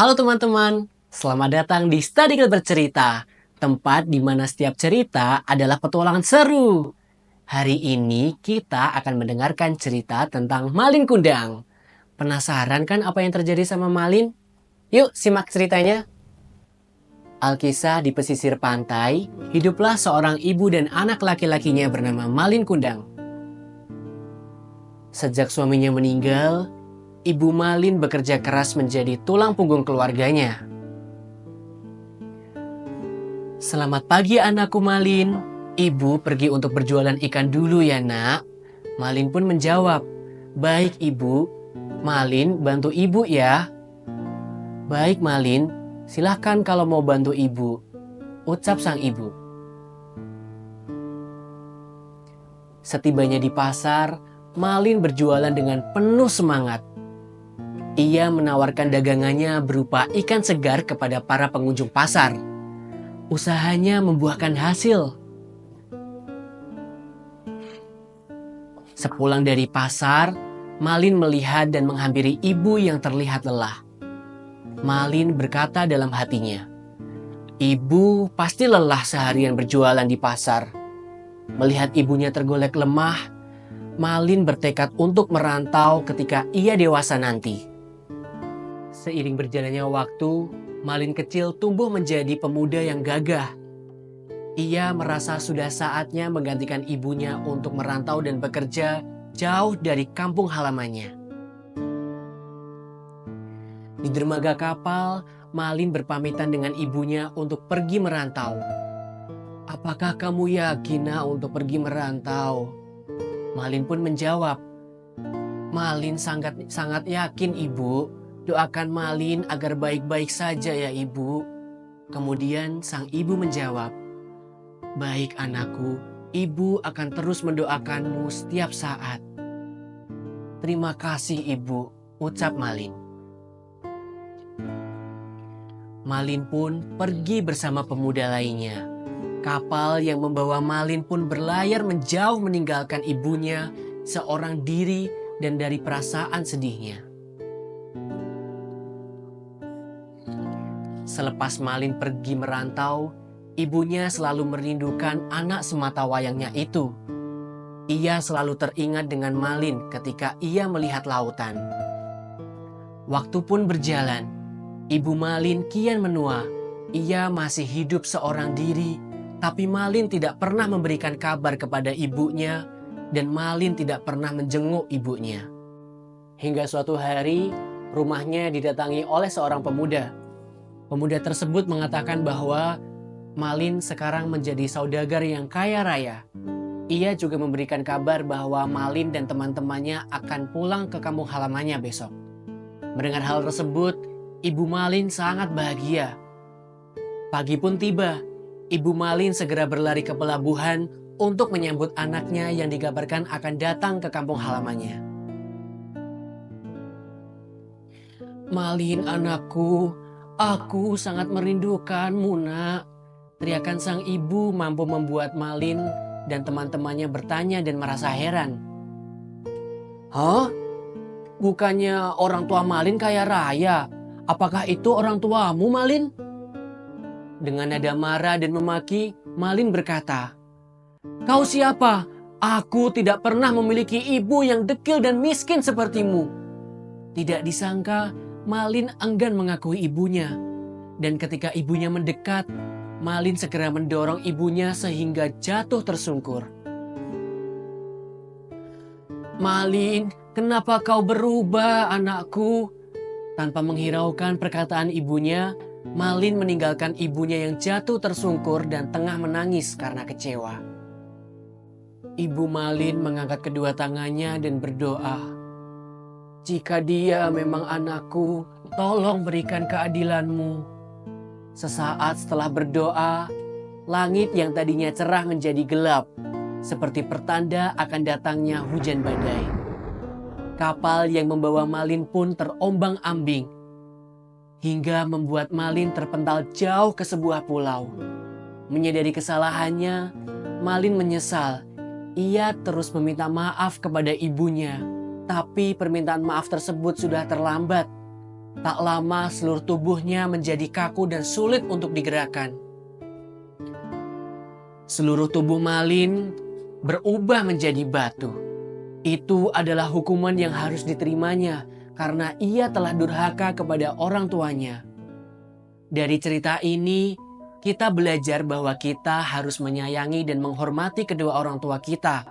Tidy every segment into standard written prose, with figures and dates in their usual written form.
Halo teman-teman, selamat datang di Study Guide Bercerita, tempat di mana setiap cerita adalah petualangan seru. Hari ini kita akan mendengarkan cerita tentang Malin Kundang. Penasaran kan apa yang terjadi sama Malin? Yuk simak ceritanya. Alkisah di pesisir pantai, hiduplah seorang ibu dan anak laki-lakinya bernama Malin Kundang. Sejak suaminya meninggal, Ibu Malin bekerja keras menjadi tulang punggung keluarganya. Selamat pagi anakku Malin. Ibu pergi untuk berjualan ikan dulu ya nak. Malin pun menjawab, baik ibu. Malin bantu ibu ya. Baik Malin, silahkan kalau mau bantu ibu. Ucap sang ibu. Setibanya di pasar, Malin berjualan dengan penuh semangat. Ia menawarkan dagangannya berupa ikan segar kepada para pengunjung pasar. Usahanya membuahkan hasil. Sepulang dari pasar, Malin melihat dan menghampiri ibu yang terlihat lelah. Malin berkata dalam hatinya, "Ibu pasti lelah seharian berjualan di pasar." Melihat ibunya tergolek lemah, Malin bertekad untuk merantau ketika ia dewasa nanti. Seiring berjalannya waktu, Malin kecil tumbuh menjadi pemuda yang gagah. Ia merasa sudah saatnya menggantikan ibunya untuk merantau dan bekerja jauh dari kampung halamannya. Di dermaga kapal, Malin berpamitan dengan ibunya untuk pergi merantau. "Apakah kamu yakin nak untuk pergi merantau?" Malin pun menjawab, "Malin sangat yakin ibu. Doakan Malin agar baik-baik saja ya ibu." Kemudian sang ibu menjawab, "Baik anakku, ibu akan terus mendoakanmu setiap saat." "Terima kasih ibu," ucap Malin. Malin pun pergi bersama pemuda lainnya. Kapal yang membawa Malin pun berlayar menjauh meninggalkan ibunya seorang diri dan dari perasaan sedihnya. Selepas Malin pergi merantau, ibunya selalu merindukan anak semata wayangnya itu. Ia selalu teringat dengan Malin ketika ia melihat lautan. Waktu pun berjalan, ibu Malin kian menua. Ia masih hidup seorang diri, tapi Malin tidak pernah memberikan kabar kepada ibunya dan Malin tidak pernah menjenguk ibunya. Hingga suatu hari, rumahnya didatangi oleh seorang pemuda. Pemuda tersebut mengatakan bahwa Malin sekarang menjadi saudagar yang kaya raya. Ia juga memberikan kabar bahwa Malin dan teman-temannya akan pulang ke kampung halamannya besok. Mendengar hal tersebut, Ibu Malin sangat bahagia. Pagi pun tiba, Ibu Malin segera berlari ke pelabuhan untuk menyambut anaknya yang dikabarkan akan datang ke kampung halamannya. "Malin anakku, aku sangat merindukanmu nak." Teriakan sang ibu mampu membuat Malin dan teman-temannya bertanya dan merasa heran. "Hah? Bukannya orang tua Malin kaya raya? Apakah itu orang tuamu Malin?" Dengan nada marah dan memaki, Malin berkata, "Kau siapa? Aku tidak pernah memiliki ibu yang dekil dan miskin sepertimu." Tidak disangka, Malin enggan mengakui ibunya. Dan ketika ibunya mendekat, Malin segera mendorong ibunya sehingga jatuh tersungkur. "Malin, kenapa kau berubah anakku?" Tanpa menghiraukan perkataan ibunya, Malin meninggalkan ibunya yang jatuh tersungkur dan tengah menangis karena kecewa. Ibu Malin mengangkat kedua tangannya dan berdoa, "Jika dia memang anakku, tolong berikan keadilanmu." Sesaat setelah berdoa, langit yang tadinya cerah menjadi gelap, seperti pertanda akan datangnya hujan badai. Kapal yang membawa Malin pun terombang-ambing, hingga membuat Malin terpental jauh ke sebuah pulau. Menyadari kesalahannya, Malin menyesal. Ia terus meminta maaf kepada ibunya, tapi permintaan maaf tersebut sudah terlambat. Tak lama seluruh tubuhnya menjadi kaku dan sulit untuk digerakkan. Seluruh tubuh Malin berubah menjadi batu. Itu adalah hukuman yang harus diterimanya karena ia telah durhaka kepada orang tuanya. Dari cerita ini, kita belajar bahwa kita harus menyayangi dan menghormati kedua orang tua kita.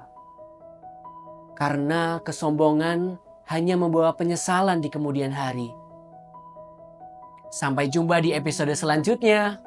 Karena kesombongan hanya membawa penyesalan di kemudian hari. Sampai jumpa di episode selanjutnya.